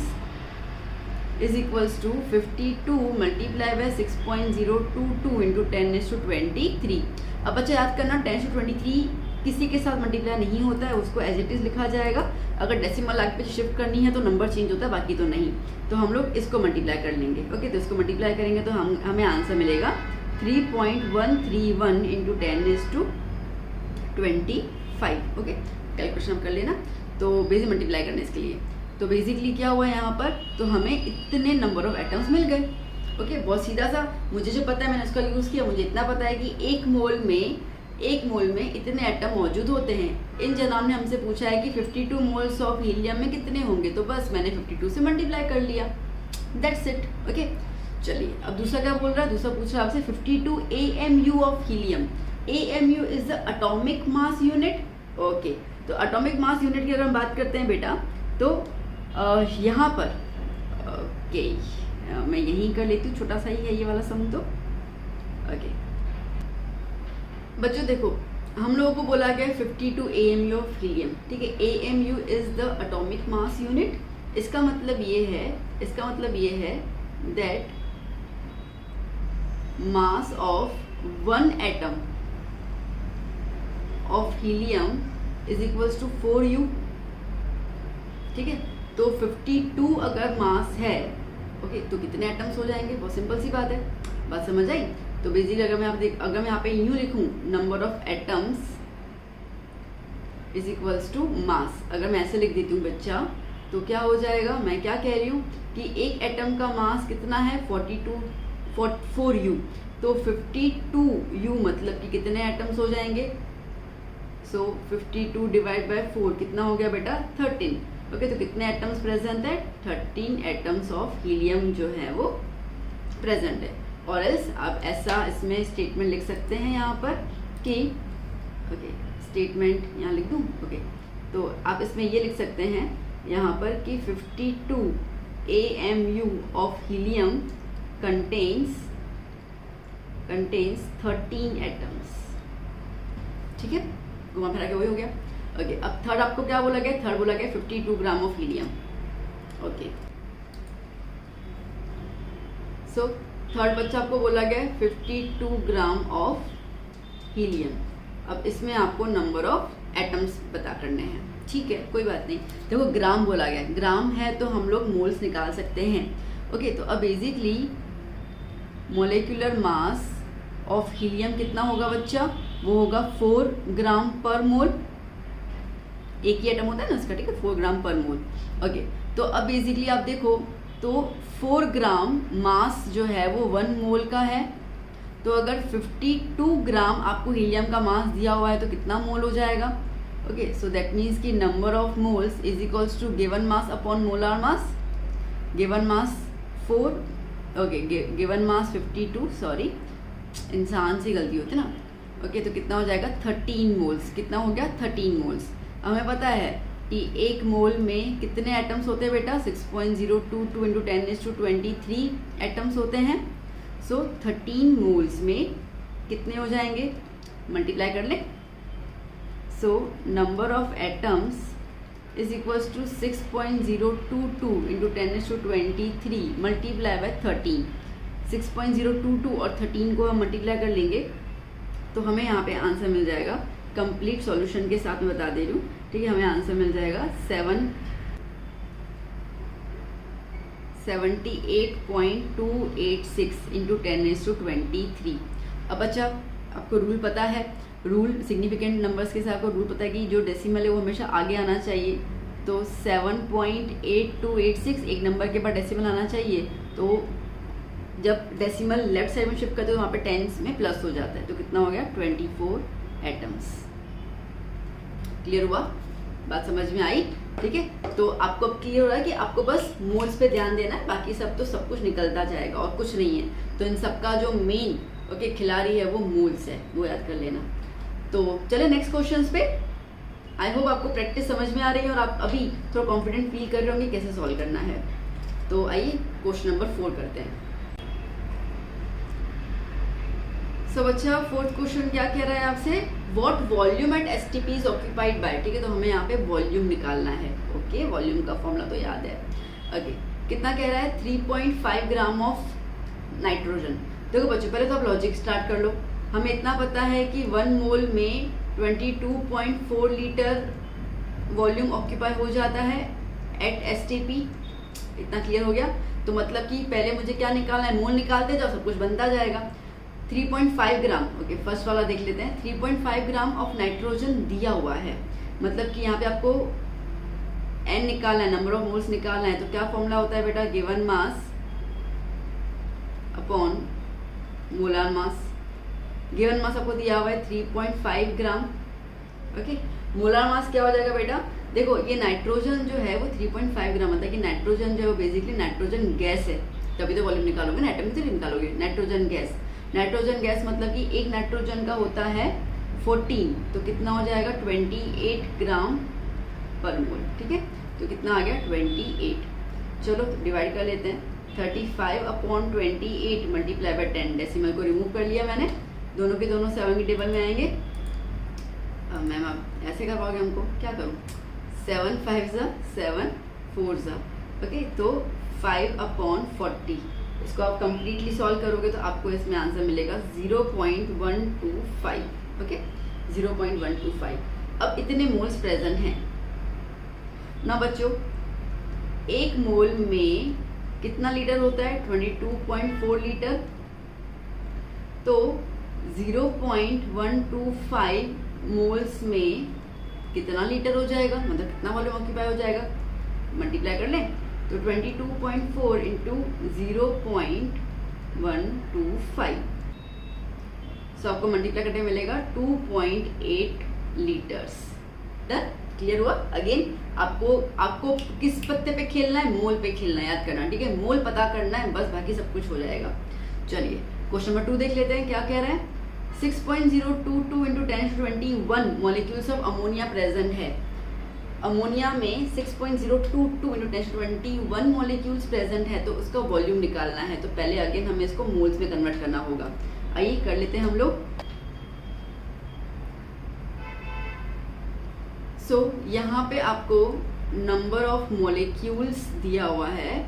is equals to 52 multiply by 6.022 into 10⁻23। अब बच्चा याद करना, 10⁻23 किसी के साथ मल्टीप्लाई नहीं होता है, उसको एज इट इज लिखा जाएगा। अगर डेसिमल आगे पे शिफ्ट करनी है तो नंबर चेंज होता है, बाकी तो नहीं। तो हम लोग इसको मल्टीप्लाई कर लेंगे। ओके, तो इसको मल्टीप्लाई करेंगे तो हमें आंसर मिलेगा 3.131 इंटू 10⁻25। ओके, कैलकुलेशन कर लेना। तो बेसिक मल्टीप्लाई करने इसके लिए, तो बेसिकली क्या हुआ यहाँ पर, तो हमें इतने नंबर ऑफ एटम्स मिल गए। ओके, बहुत सीधा सा, मुझे जो पता है मैंने उसका यूज़ किया। मुझे इतना पता है कि एक मोल में इतने एटम मौजूद होते हैं। इन जनाब ने हमसे पूछा है कि 52 मोल्स ऑफ हीलियम में कितने होंगे, तो बस मैंने 52 से मल्टीप्लाई कर लिया, दैट्स इट। ओके, चलिए अब दूसरा क्या बोल रहा है, दूसरा पूछ रहा है आपसे 52 AMU of helium. AMU is the atomic mass unit. Okay, तो एटॉमिक मास यूनिट की अगर हम बात करते हैं बेटा, तो यहाँ पर ओके मैं यहीं कर लेती हूँ, छोटा सा ही है ये वाला सम। तो ओके बच्चों देखो, हम लोगों को बोला गया 52 AMU ऑफ हीलियम। ठीक है, AMU is the atomic mass unit. इसका मतलब ये है that mass of 1 atom of helium is equals to 4U। ठीक है, तो 52 अगर मास है, ओके, तो कितने एटम्स हो जाएंगे, बहुत सिंपल सी बात है, बात समझ आई। तो बेसिकली अगर मैं यहाँ पे यूँ लिखूँ number of atoms is equals to mass, अगर मैं ऐसे लिख देती हूँ बच्चा, तो क्या हो जाएगा, मैं क्या कह रही हूँ कि एक एटम का मास कितना है 4u, तो 52u मतलब कि कितने एटम्स हो जाएंगे, सो 52 डिवाइड बाय 4 कितना हो गया बेटा 13। ओके, तो कितने एटम्स प्रेजेंट है, 13 एटम्स ऑफ हीलियम जो है वो प्रेजेंट है। और एल्स आप ऐसा इसमें स्टेटमेंट लिख सकते हैं यहाँ पर कि ओके, स्टेटमेंट यहाँ लिख दूँ, ओके, तो आप इसमें ये लिख सकते हैं यहाँ पर कि 52 AMU of helium contains 13 atoms. ठीक है, घुमा फिरा के वही हो गया। ओके, अब थर्ड आपको क्या बोला गया, थर्ड बोला गया 52 gram of helium. Okay, so third बच्चा आपको बोला गया 52 ग्राम ऑफ हीलियम। अब इसमें आपको नंबर ऑफ एटम्स पता करने हैं। ठीक है, कोई बात नहीं। देखो ग्राम बोला गया, ग्राम है तो हम लोग मोल्स निकाल सकते हैं। ओके, तो अब basically molecular mass of helium कितना होगा बच्चा, वो होगा 4 ग्राम पर मोल। एक ही एटम होता है ना इसका, ठीक है, 4 ग्राम पर मोल। ओके, तो अब बेसिकली आप देखो तो 4 ग्राम मास जो है वो 1 मोल का है, तो अगर 52 ग्राम आपको हीलियम का मास दिया हुआ है तो कितना मोल हो जाएगा। ओके, सो दैट मीन्स कि number of moles is equals to given mass upon molar mass. Given mass 4, okay, given mass 52, sorry इंसान से गलती होती है ना। ओके, तो कितना हो जाएगा 13 मोल्स, कितना हो गया 13 मोल्स। हमें पता है कि एक मोल में कितने एटम्स होते हैं बेटा, 6.022 इंटू 10⁻23 एटम्स होते हैं। सो 13 मोल्स में कितने हो जाएंगे, मल्टीप्लाई कर ले। So number of atoms is equals to 6.022 into 10⁻23 multiply by 13। 6.022 और 13 को हम मल्टीप्लाई कर लेंगे तो हमें यहाँ पे आंसर मिल जाएगा, कंप्लीट सॉल्यूशन के साथ में बता दे रही हूँ, ठीक है, हमें आंसर मिल जाएगा 78.286 इंटू 10⁻23। अब बच्चा आपको रूल पता है, रूल सिग्निफिकेंट नंबर्स के साथ आपको रूल पता है कि जो डेसिमल है वो हमेशा आगे आना चाहिए। तो 7.8286 एक नंबर के बाद डेसिमल आना चाहिए, तो जब डेसिमल लेफ्ट साइड में शिफ्ट करते हो वहाँ पे टेंस में प्लस हो जाता है, तो कितना हो गया 24 एटम्स। क्लियर हुआ, बात समझ में आई। ठीक है, तो आपको अब क्लियर हो रहा है कि आपको बस मोल्स पे ध्यान देना है, बाकी सब तो सब कुछ निकलता जाएगा और कुछ नहीं है। तो इन सबका जो मेन खिलाड़ी है वो मोल्स है, वो याद कर लेना। तो चले नेक्स्ट क्वेश्चंस पे। आई होप आपको प्रैक्टिस समझ में आ रही है और आप अभी थोड़ा कॉन्फिडेंट फील कर रहे होंगे कैसे सॉल्व करना है। तो आइए क्वेश्चन नंबर 4 करते हैं। सो बच्चा फोर्थ क्वेश्चन क्या कह रहा है आपसे, what volume at STP is occupied by. ठीक है, तो हमें यहाँ पे वॉल्यूम निकालना है। ओके, वॉल्यूम का फॉर्मूला तो याद है। ओके, कितना कह रहा है 3.5 ग्राम ऑफ नाइट्रोजन। देखो बच्चों पहले तो आप लॉजिक स्टार्ट कर लो। हमें इतना पता है कि 1 मोल में 22.4 लीटर वॉल्यूम ऑक्यूपाई हो जाता है एट एसटीपी। इतना क्लियर हो गया। तो मतलब कि पहले मुझे क्या निकालना है, मोल निकालते जाओ सब कुछ बनता जाएगा। 3.5 ग्राम, ओके फर्स्ट वाला देख लेते हैं। 3.5 ग्राम ऑफ नाइट्रोजन दिया हुआ है, मतलब कि यहाँ पे आपको n निकालना है, नंबर ऑफ मोल्स निकालना है। तो क्या फॉर्मूला होता है बेटा, given mass upon molar mass. Given मास आपको दिया हुआ है 3.5 ग्राम। ओके, मोलार मास क्या हो जाएगा बेटा, देखो ये नाइट्रोजन जो है वो 3.5 ग्राम होता है कि नाइट्रोजन जो है वो बेसिकली नाइट्रोजन गैस है, तभी तो वॉल्यूम निकालोगे ना, एटम से निकालोगे। नाइट्रोजन गैस, नाइट्रोजन गैस मतलब कि एक नाइट्रोजन का होता है 14, तो कितना हो जाएगा 28 ग्राम पर मोल। ठीक है, तो कितना आ गया 28। चलो डिवाइड कर लेते हैं। 35 अपॉन 28 मल्टीप्लाई बाय 10, डेसिमल को रिमूव कर लिया मैंने, दोनों के दोनों 7 के टेबल में आएंगे। अब मैम आप ऐसे कर पाओगे हमको, क्या करूँ, 7 5 7 4 ओके, तो 5 अपॉन 40। इसको आप कंप्लीटली सॉल्व करोगे तो आपको इसमें आंसर मिलेगा 0.125। ओके, 0.125। अब इतने मोल्स प्रेजेंट हैं ना बच्चों। एक मोल में कितना लीटर होता है? 22.4 लीटर। तो 0.125 मोल्स में कितना लीटर हो जाएगा, मतलब कितना वॉल्यूम ऑक्यूपाई हो जाएगा? मल्टीप्लाई कर लें तो 22.4 इंटू 0.125, सो आपको मल्टीप्लाई करने मिलेगा 2.8 लीटर्स। डन, क्लियर हुआ? अगेन आपको किस पत्ते पे खेलना है? मोल पे खेलना है, याद करना, ठीक है? मोल पता करना है, बस बाकी सब कुछ हो जाएगा। चलिए क्वेश्चन नंबर 2 देख लेते हैं, क्या कह रहा है। 6.022 into 10⁻21 molecules of ammonia present है। अमोनिया में 6.022 इंटू 10⁻21 मॉलिक्यूल्स प्रेजेंट है, तो उसका वॉल्यूम निकालना है। तो पहले अगेन हमें इसको मोल्स में कन्वर्ट करना होगा। आइए कर लेते हैं हम लोग। सो यहाँ पे आपको नंबर ऑफ मॉलिक्यूल्स दिया हुआ है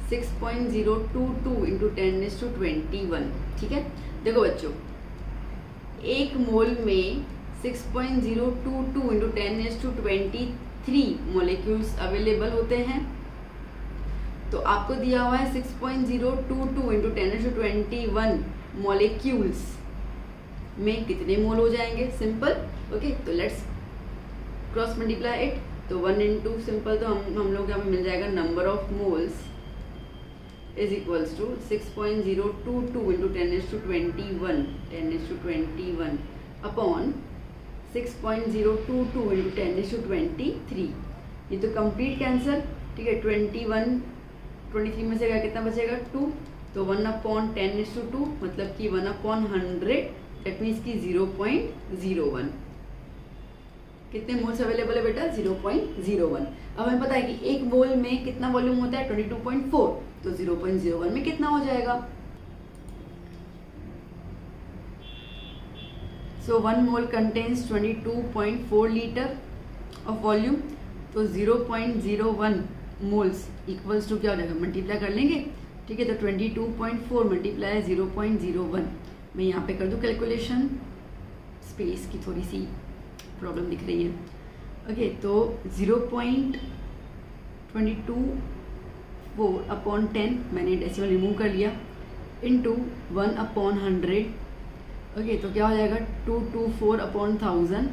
6.022 इंटू 10⁻21, ठीक है? देखो बच्चों, एक मोल में 6.022 इंटू 10⁻23 मॉलिक्यूल्स अवेलेबल होते हैं। तो आपको दिया हुआ है 6.022 इंटू 10⁻21 मॉलिक्यूल्स में कितने मोल हो जाएंगे? Simple, okay. तो लेट्स क्रॉस मल्टीप्लाई इट। तो 1 इंटू सिंपल, तो हम लोग यहाँ पे मिल जाएगा number of moles is equals to 6.022 into 10⁻21 upon 6.022 into 10⁻23। ये तो कंप्लीट कैंसर, ठीक है? 23 में से कितना बचेगा? 2। तो 1/10⁻2 मतलब कि 1/100, दैट मीन्स की 0.01। कितने मोल्स अवेलेबल है बेटा? 0.01। अब हमें पता है कि एक मोल में कितना वॉल्यूम होता है? 22.4। तो 0.01 में कितना हो जाएगा? सो 1 मोल कंटेन्स 22.4 लीटर ऑफ वॉल्यूम। तो 0.01 मोल्स इक्वल्स टू क्या हो जाएगा? मल्टीप्लाई कर लेंगे, ठीक है? तो 22.4 मल्टीप्लाई 0.01। मैं यहाँ पे कर दूँ कैलकुलेशन, स्पेस की थोड़ी सी प्रॉब्लम दिख रही है। ओके, तो 0.224 अपॉन 10 मैंने डेसिमल रिमूव कर लिया, इनटू 1/100। ओके, तो क्या हो जाएगा? 224 upon 1000,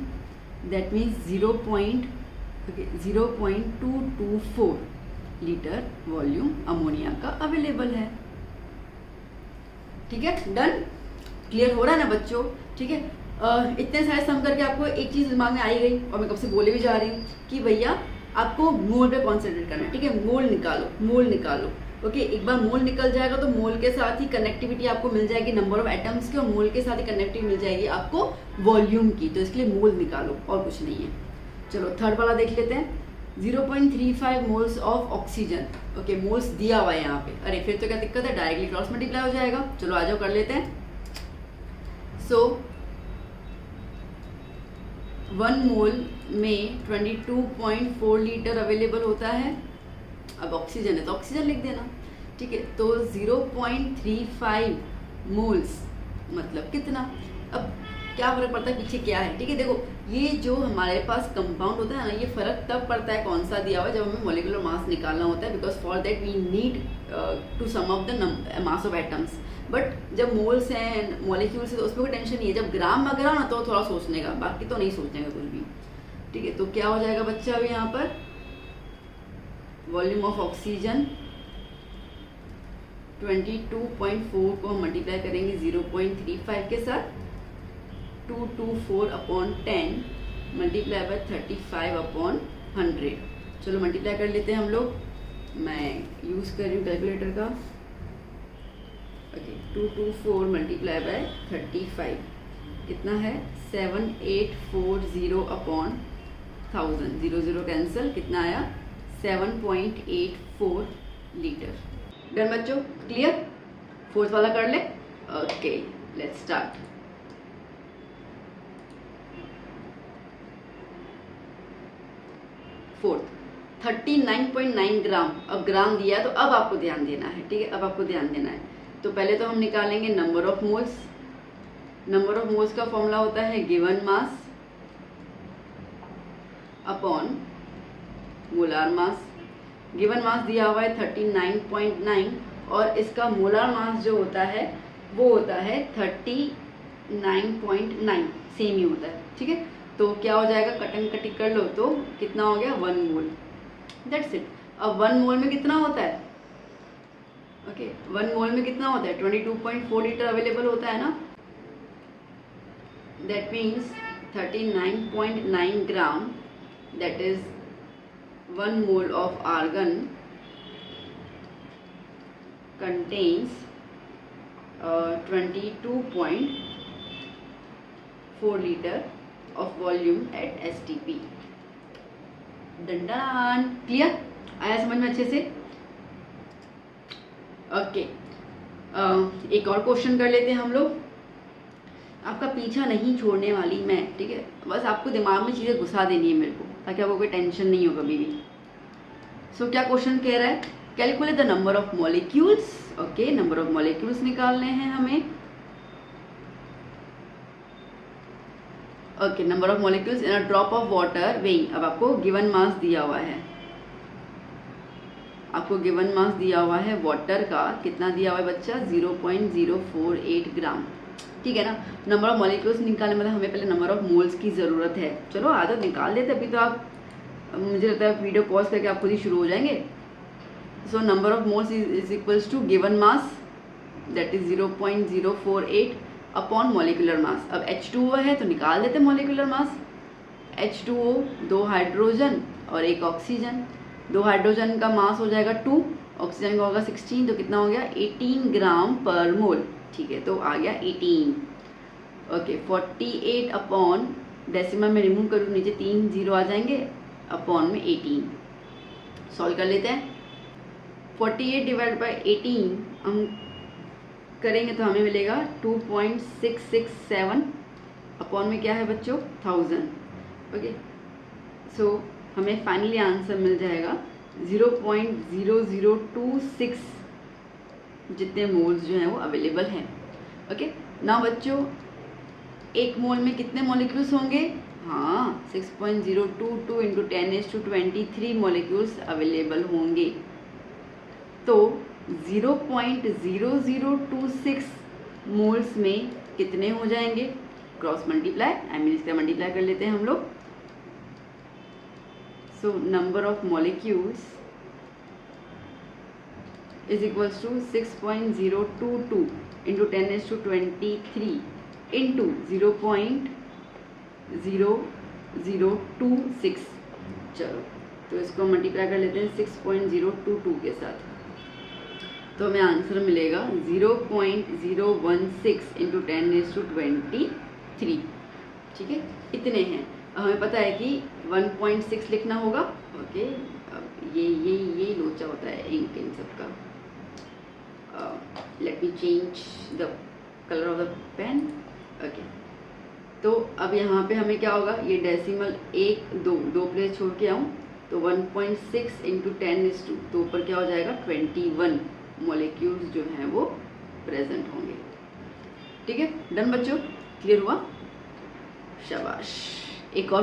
that means 0.224 litre volume ammonia का अवेलेबल है। ठीक है, डन, क्लियर हो रहा है ना बच्चों? ठीक है, इतने सारे सम करके आपको एक चीज़ दिमाग में आई गई और मैं कब से बोले भी जा रही हूँ कि भैया आपको मोल पे कॉन्सेंट्रेट करना है। ठीक है, मोल निकालो। ओके, एक बार मोल निकल जाएगा तो मोल के साथ ही कनेक्टिविटी आपको मिल जाएगी नंबर ऑफ एटम्स की, और मोल के साथ ही कनेक्टिविटी मिल जाएगी आपको वॉल्यूम की। तो इसके लिए मोल निकालो और कुछ नहीं है। चलो थर्ड वाला देख लेते हैं, 0.35 moles of oxygen. Okay, moles दिया हुआ है यहाँ पे। अरे फिर तो क्या दिक्कत है, डायरेक्टली क्रॉस मल्टीप्लाई हो जाएगा। चलो आ जाओ कर लेते हैं। सो 1 मोल में 22.4 लीटर अवेलेबल होता है। अब ऑक्सीजन है तो ऑक्सीजन लिख देना। ठीक है, तो 0.35 मोल्स मतलब कितना? अब क्या फर्क पड़ता है, पीछे क्या है? ठीक है, देखो ये जो हमारे पास कंपाउंड होता है ना, ये फर्क तब पड़ता है कौन सा दिया हुआ है, जब हमें मॉलिक्यूलर मास निकालना होता है, because for that we need to sum of the mass of atoms. But जब मोल्स हैं, मॉलिक्यूल्स है, तो उसमें कोई टेंशन नहीं है। जब ग्राम वगैरह ना तो थोड़ा सोचने का, बाकी तो नहीं सोचने का कुछ भी। ठीक है, तो क्या हो जाएगा बच्चा अभी यहाँ पर, वॉल्यूम ऑफ ऑक्सीजन 22.4 को हम मल्टीप्लाई करेंगे 0.35 के साथ, 224 अपॉन 10 मल्टीप्लाई बाय 35 अपॉन 100। चलो मल्टीप्लाई कर लेते हैं हम लोग। मैं यूज़ कर रही हूँ कैलकुलेटर का। ओके, 224 मल्टीप्लाई बाय 35 कितना है? 7840 अपॉन 1000, 0 कैंसिल, कितना आया? 7.84 लीटर। डन बच्चों, क्लियर? फोर्थ वाला कर ले। Okay, let's start. फोर्थ 39.9 ग्राम। अब ग्राम दिया तो अब आपको ध्यान देना है। ठीक है, अब आपको ध्यान देना है। तो पहले तो हम निकालेंगे number of moles. Number of moles का फॉर्मूला होता है given mass upon molar mass. Given मास दिया हुआ है 39.9 और इसका मोलर मास जो होता है वो होता है 39.9, सेम ही होता है। ठीक है, तो क्या हो जाएगा, कटन कटी कर लो तो कितना हो गया 1 मोल, दैट्स इट। अब 1 मोल में कितना होता है, ओके 1 मोल में कितना होता है 22.4 लीटर अवेलेबल होता है ना, that means 39.9 gram, that is 1 mole of argon contains 22.4 liter of volume at STP। डंडन, क्लियर, आया समझ में अच्छे से? ओके, एक और क्वेश्चन कर लेते हैं हम लोग। आपका पीछा नहीं छोड़ने वाली मैं, ठीक है, बस आपको दिमाग में चीज़ें घुसा देनी है मेरे को, ताकि आपको कोई टेंशन नहीं हो कभी भी। सो क्या क्वेश्चन कह रहा है, calculate the number of molecules. Okay, number of molecules निकालने हैं हमें। Okay, number of molecules in a drop of water weighing. अब आपको गिवन मास दिया हुआ है, आपको गिवन मास दिया हुआ है वाटर का, कितना दिया हुआ है बच्चा 0.048 ग्राम। ठीक है ना, नंबर ऑफ मॉलिक्यूल्स निकालने मतलब हमें पहले नंबर ऑफ मोल्स की ज़रूरत है। चलो आदत निकाल देते, अभी तो आप, मुझे लगता है वीडियो पॉज करके आप खुद ही शुरू हो जाएंगे। So number of moles is equals to given mass that is 0.048 upon molecular mass. अब H2O है तो निकाल देते मॉलिकुलर मास। H2O 2 हाइड्रोजन और 1 ऑक्सीजन, 2 हाइड्रोजन का मास हो जाएगा 2, ऑक्सीजन का होगा 16, तो कितना हो गया 18 ग्राम पर मोल। ठीक है, तो आ गया 18। ओके, 48 अपॉन, डेसिमल में रिमूव करूँ नीचे 3 जीरो आ जाएंगे, अपॉन में 18। सॉल्व कर लेते हैं। 48 डिवाइड बाई 18 हम करेंगे तो हमें मिलेगा 2.667, अपॉन में क्या है बच्चों 1000। ओके, सो हमें फाइनली आंसर मिल जाएगा 0.0026 जितने मोल्स जो हैं वो अवेलेबल हैं। ओके, ना बच्चों एक मोल में कितने मॉलिक्यूल्स होंगे, हाँ 6.022 इंटू 10⁻23 मॉलिक्यूल्स अवेलेबल होंगे। तो 0.0026 मोल्स में कितने हो जाएंगे, क्रॉस मल्टीप्लाई, आई मीन इसका मल्टीप्लाई कर लेते हैं हम लोग। So number of molecules is equals to 6.022 into 10⁻23 into 0.0026। चलो तो इसको मल्टीप्लाई कर लेते हैं 6.022 के साथ, तो हमें आंसर मिलेगा 0.016 इंटू 10⁻23। ठीक है, इतने हैं। हमें पता है कि 1.6 लिखना होगा। ओके, अब ये लोचा होता है इंक इन सबका। Let me change the colour of the pen. Okay, तो अब यहाँ पे हमें क्या होगा, ये डेसिमल 1 2 प्लेस छोड़ के आऊँ तो 1.6 इंटू 10⁻², तो ऊपर क्या हो जाएगा 21 मॉलिक्यूल्स जो हैं वो प्रेजेंट होंगे। ठीक है, डन बच्चों, क्लियर हुआ, शाबाश। एक और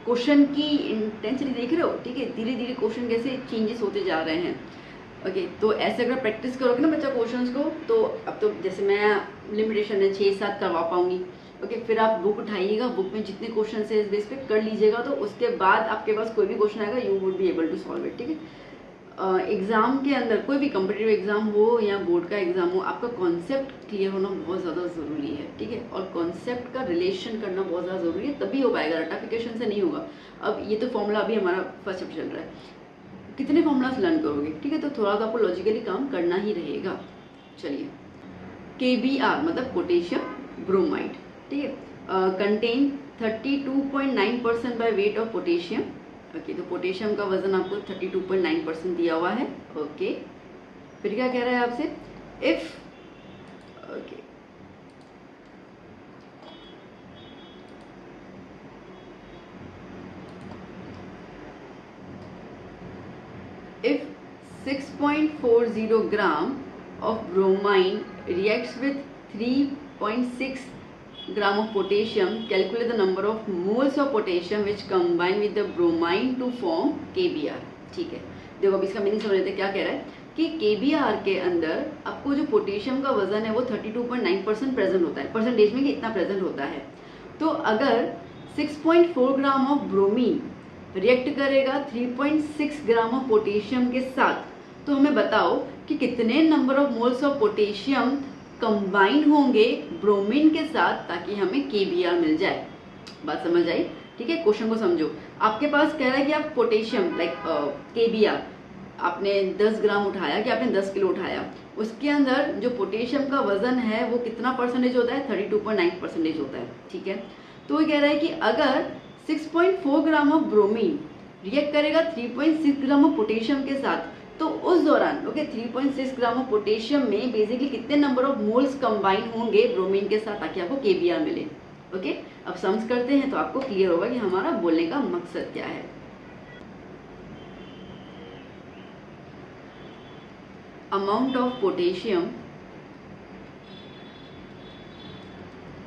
क्वेश्चन की इंटेंसिटी देख रहे हो, ठीक है, धीरे धीरे क्वेश्चन कैसे चेंजेस होते जा रहे हैं। ओके, तो ऐसे अगर प्रैक्टिस करोगे ना बच्चा क्वेश्चंस को, तो अब तो जैसे मैं लिमिटेशन है 6-7 करवा पाऊंगी। ओके, फिर आप बुक उठाइएगा, बुक में जितने क्वेश्चन है इस बेस पे कर लीजिएगा, तो उसके बाद आपके पास कोई भी क्वेश्चन आएगा you would be able to solve it. ठीक है, एग्ज़ाम के अंदर कोई भी कॉम्पिटिटिव एग्जाम हो या बोर्ड का एग्जाम हो, आपका कॉन्सेप्ट क्लियर होना बहुत ज़्यादा ज़रूरी है। ठीक है, और कॉन्सेप्ट का रिलेशन करना बहुत ज़्यादा ज़रूरी है, तभी हो पाएगा, रटाफिकेशन से नहीं होगा। अब ये तो फॉर्मूला अभी हमारा फर्स्ट चैप्टर चल रहा है, कितने फॉर्मूलाज लर्न करोगे, ठीक है, तो थोड़ा तो आपको लॉजिकली काम करना ही रहेगा। चलिए, KBr मतलब पोटेशियम ब्रोमाइड, ठीक है, contain 32.9% by weight of potassium. Okay, तो पोटेशियम का वजन आपको 32.9% दिया हुआ है। ओके, फिर क्या कह रहा है आपसे, if okay if 6.40 gram of bromine reacts with 3.6 gram of potassium, calculate the number of moles of potassium which combine with the bromine to form KBr। ठीक है, देखो अब इसका मीनिंग समझ लेते हैं। क्या कह रहा है कि KBr के अंदर आपको जो पोटेशियम का वजन है वो 32.9% प्रेजेंट होता है, परसेंटेज में कि इतना प्रेजेंट होता है। तो अगर 6.4 ग्राम ऑफ ब्रोमीन रिएक्ट करेगा 3.6 ग्राम ऑफ पोटेशियम के साथ, तो हमें बताओ कि कितने number of moles of potassium combine होंगे ब्रोमीन के साथ ताकि हमें KBr मिल जाए। बात समझ आई? ठीक है, क्वेश्चन को समझो। आपके पास कह रहा है कि आप पोटेशियम लाइक KBr आपने 10 ग्राम उठाया कि आपने 10 किलो उठाया, उसके अंदर जो पोटेशियम का वजन है वो कितना परसेंटेज होता है? 32.9% होता है। ठीक है, तो ये कह रहा है कि अगर 6.4 ग्राम ऑफ ब्रोमीन रिएक्ट करेगा 3.6 ग्राम ऑफ पोटेशियम के साथ, तो उस दौरान ओके 3.6 ग्राम ऑफ पोटेशियम में बेसिकली कितने नंबर ऑफ मोल्स कंबाइन होंगे ब्रोमीन के साथ ताकि आपको KBr मिले। ओके, अब सम्स करते हैं तो आपको क्लियर होगा कि हमारा बोलने का मकसद क्या है। Amount of potassium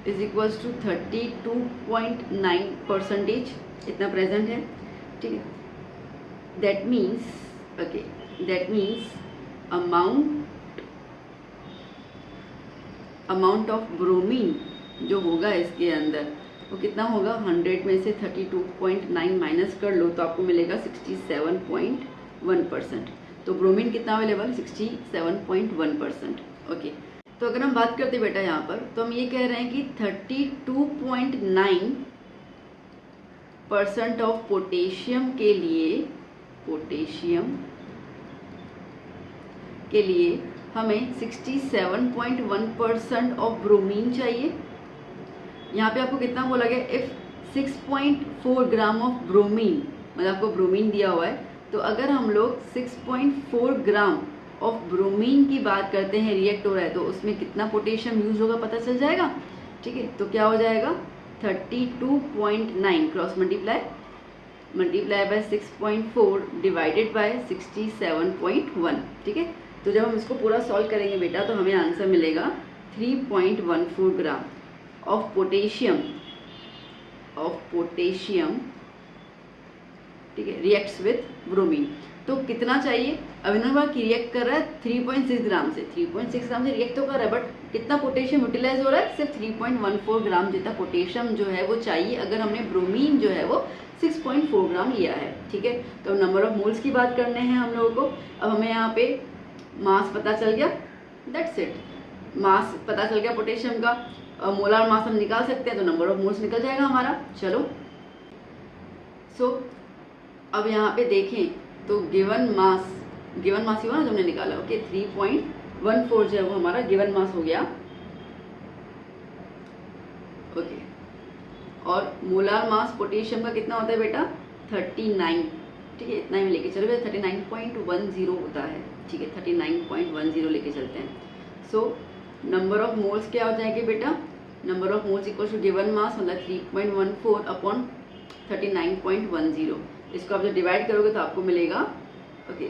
is equals to 32.9%, इतना प्रेजेंट है। ठीक है, that means amount of bromine जो होगा इसके अंदर वो कितना होगा? 100 में से 32.9 माइनस कर लो तो आपको मिलेगा 67.1%। तो ब्रोमीन कितना अवेलेबल? 67.1%। ओके, तो अगर हम बात करते बेटा यहाँ पर, तो हम ये कह रहे हैं कि 32.9% ऑफ पोटेशियम के लिए हमें 67.1% ऑफ ब्रोमीन चाहिए। यहाँ पे आपको कितना बोला गया? इफ 6.4 ग्राम ऑफ ब्रोमीन, मतलब आपको ब्रोमीन दिया हुआ है, तो अगर हम लोग 6.4 ग्राम ऑफ ब्रोमीन की बात करते हैं, रिएक्ट हो रहा है, तो उसमें कितना पोटेशियम यूज होगा पता चल जाएगा। ठीक है, तो क्या हो जाएगा? 32.9 cross multiply by 6.4 divided by 67.1। ठीक है, तो जब हम इसको पूरा सॉल्व करेंगे बेटा तो हमें आंसर मिलेगा 3.14 ग्राम ऑफ पोटेशियम। ठीक है, रिएक्ट्स विथ ब्रोमीन। तो कितना चाहिए? अभिनव की रिएक्ट कर रहा है 3.6 ग्राम से, 3.6 ग्राम से रिएक्ट तो कर रहा है, बट कितना पोटेशियम यूटिलाइज हो रहा है? सिर्फ 3.14 ग्राम जितना पोटेशियम जो है वो चाहिए अगर हमने ब्रोमीन जो है वो 6.4 ग्राम लिया है। ठीक है, तो नंबर ऑफ मोल्स की बात करने हैं हम लोगों को। अब हमें यहाँ पे मास पता चल गया, दैट्स इट। मास पता चल गया पोटेशियम का, मोलार मास हम निकाल सकते हैं, तो नंबर ऑफ मोल्स निकल जाएगा हमारा। चलो अब यहाँ पे देखें तो गिवन मास ही हुआ ना जो हमने निकाला। ओके, 3.14 जो है वो हमारा गिवन मास हो गया। ओके, और मोलार मास पोटेशियम का कितना होता है बेटा? 39। ठीक है, इतना ही लेके चलो, 39.10 होता है। ठीक है, 39.10 लेके चलते हैं। सो नंबर ऑफ मोल्स क्या हो जाएंगे बेटा? Number of moles equal to given mass मतलब 3.14 अपॉन 39.10। इसको आप जब डिवाइड करोगे तो आपको मिलेगा ओके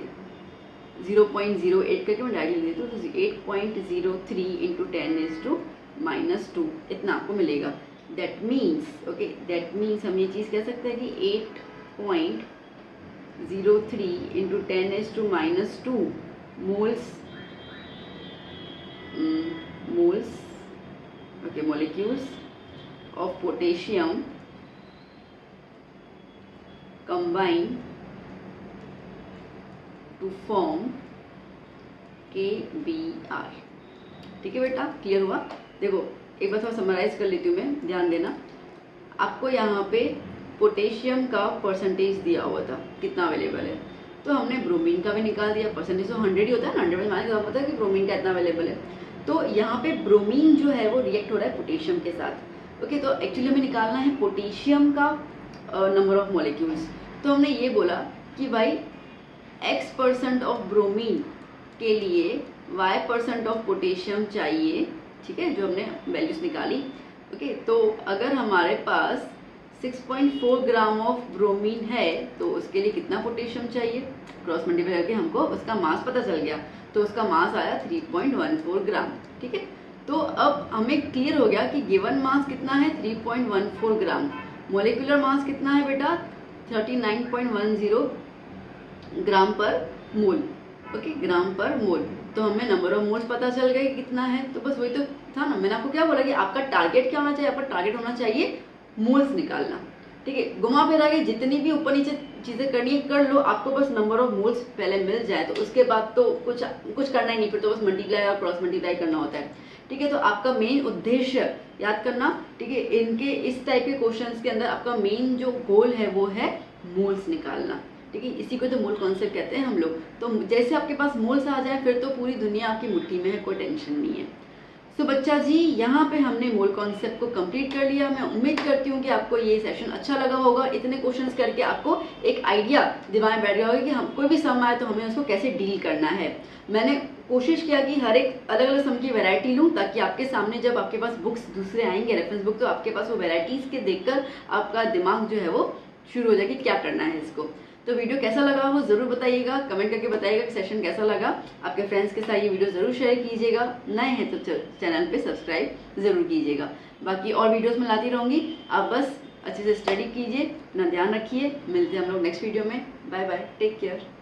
0.08 करके मैं डायरेक्ट लिख देती हूँ, तो 8.03 इंटू 10⁻², इतना आपको मिलेगा। दैट मीन्स हम ये चीज़ कह सकते हैं कि 8.03 into 10⁻² molecules of potassium combine to form KBr। ठीक है बेटा, क्लियर हुआ? देखो एक बार थोड़ा समराइज कर लेती हूँ मैं, ध्यान देना। आपको यहाँ पे पोटेशियम का परसेंटेज दिया हुआ था कितना अवेलेबल है, तो हमने ब्रोमीन का भी निकाल दिया। परसेंटेज तो 100 ही होता है ना, 100 में माने पता है कि ब्रोमीन का इतना अवेलेबल है। तो यहाँ पे ब्रोमीन जो है वो रिएक्ट हो रहा है पोटेशियम के साथ। ओके, तो एक्चुअली हमें निकालना है पोटेशियम का नंबर ऑफ मॉलिक्यूल्स। तो हमने ये बोला कि भाई X% ऑफ ब्रोमीन के लिए Y% ऑफ पोटेशियम चाहिए। ठीक है, जो हमने वैल्यूज निकाली। ओके, तो अगर हमारे पास 6.4 ग्राम ऑफ ब्रोमीन है तो उसके लिए कितना पोटेशियम चाहिए? क्रॉस मल्टीप्लाई करके हमको उसका मास पता चल गया, तो उसका मास आया 3.14 ग्राम। ठीक है, तो अब हमें क्लियर हो गया कि गिवन मास कितना है 3.14 ग्राम, मोलिकुलर मास कितना है बेटा 39.10 ग्राम पर मोल। ओके, ग्राम पर मोल। तो हमें नंबर ऑफ मोल्स पता चल गए कितना है। तो बस वही तो था ना, मैंने आपको क्या बोला कि आपका टारगेट क्या होना चाहिए, आपका टारगेट होना चाहिए मोल्स निकालना। ठीक है, घुमा फिरा के जितनी भी ऊपर नीचे चीजें करनी है कर लो, आपको बस नंबर ऑफ मोल्स पहले मिल जाए तो उसके बाद तो कुछ करना ही नहीं, फिर तो बस मल्टीप्लाई और क्रॉस मल्टीप्लाई करना होता है। ठीक है, तो आपका मेन उद्देश्य याद करना। ठीक है, इनके इस टाइप के क्वेश्चंस के अंदर आपका मेन जो गोल है वो है मोल्स निकालना। ठीक है, इसी को तो मोल कॉन्सेप्ट कहते हैं हम लोग। तो जैसे आपके पास मोल्स आ जाए फिर तो पूरी दुनिया आपकी मुट्ठी में है, कोई टेंशन नहीं है। तो बच्चा जी यहाँ पे हमने मोल कॉन्सेप्ट को कंप्लीट कर लिया। मैं उम्मीद करती हूँ कि आपको ये सेशन अच्छा लगा होगा। इतने क्वेश्चंस करके आपको एक आइडिया दिमाग में बैठ गया होगा कि हम कोई भी सम आए तो हमें उसको कैसे डील करना है। मैंने कोशिश किया कि हर एक अलग अलग सम की वैरायटी लूँ ताकि आपके सामने जब आपके पास बुक्स दूसरे आएंगे रेफरेंस बुक, तो आपके पास वो वैरायटीज के देखकर आपका दिमाग जो है वो शुरू हो जाए कि क्या करना है इसको। तो वीडियो कैसा लगा वो जरूर बताइएगा, कमेंट करके बताइएगा कि सेशन कैसा लगा। आपके फ्रेंड्स के साथ ये वीडियो जरूर शेयर कीजिएगा, नए हैं तो चैनल पे सब्सक्राइब जरूर कीजिएगा। बाकी और वीडियोस में लाती रहूंगी, आप बस अच्छे से स्टडी कीजिए, अपना ध्यान रखिए। मिलते हैं हम लोग नेक्स्ट वीडियो में। Bye bye, take care.